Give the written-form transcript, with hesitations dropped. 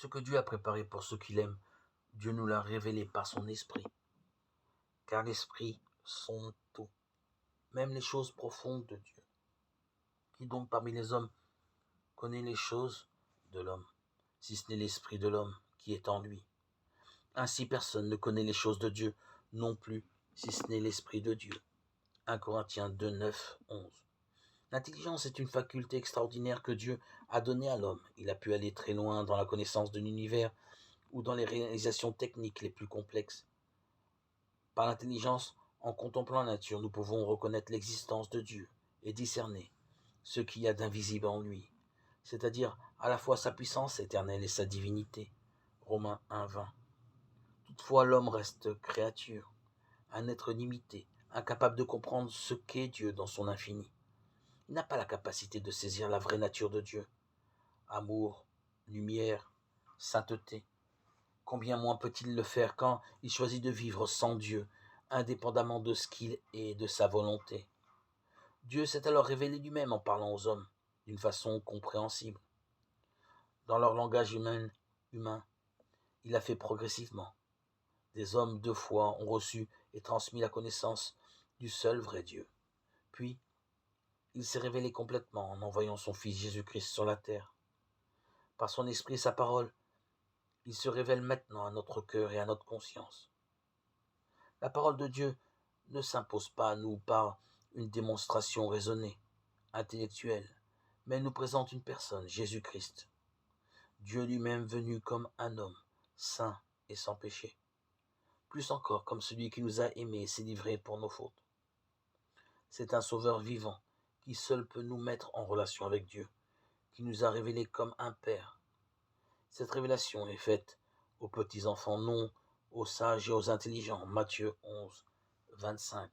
Ce que Dieu a préparé pour ceux qui l'aiment, Dieu nous l'a révélé par son esprit. Car l'esprit sonde tout, même les choses profondes de Dieu. Qui donc parmi les hommes connaît les choses de l'homme, si ce n'est l'esprit de l'homme qui est en lui? Ainsi personne ne connaît les choses de Dieu non plus, si ce n'est l'esprit de Dieu. 1 Corinthiens 2, 9, 11. L'intelligence est une faculté extraordinaire que Dieu a donnée à l'homme. Il a pu aller très loin dans la connaissance de l'univers ou dans les réalisations techniques les plus complexes. Par l'intelligence, en contemplant la nature, nous pouvons reconnaître l'existence de Dieu et discerner ce qu'il y a d'invisible en lui, c'est-à-dire à la fois sa puissance éternelle et sa divinité. Romains 1, 20. Toutefois, l'homme reste créature, un être limité, incapable de comprendre ce qu'est Dieu dans son infini. Il n'a pas la capacité de saisir la vraie nature de Dieu. Amour, lumière, sainteté. Combien moins peut-il le faire quand il choisit de vivre sans Dieu, indépendamment de ce qu'il est et de sa volonté. Dieu s'est alors révélé lui-même en parlant aux hommes, d'une façon compréhensible. Dans leur langage humain, il a fait progressivement. Des hommes de foi ont reçu et transmis la connaissance du seul vrai Dieu. Puis, il s'est révélé complètement en envoyant son Fils Jésus-Christ sur la terre. Par son esprit et sa parole, il se révèle maintenant à notre cœur et à notre conscience. La parole de Dieu ne s'impose pas à nous par une démonstration raisonnée, intellectuelle, mais elle nous présente une personne, Jésus-Christ. Dieu lui-même venu comme un homme, saint et sans péché. Plus encore comme celui qui nous a aimés et s'est livré pour nos fautes. C'est un sauveur vivant qui seul peut nous mettre en relation avec Dieu, qui nous a révélés comme un Père. Cette révélation est faite aux petits enfants, non aux sages et aux intelligents. Matthieu 11, 25.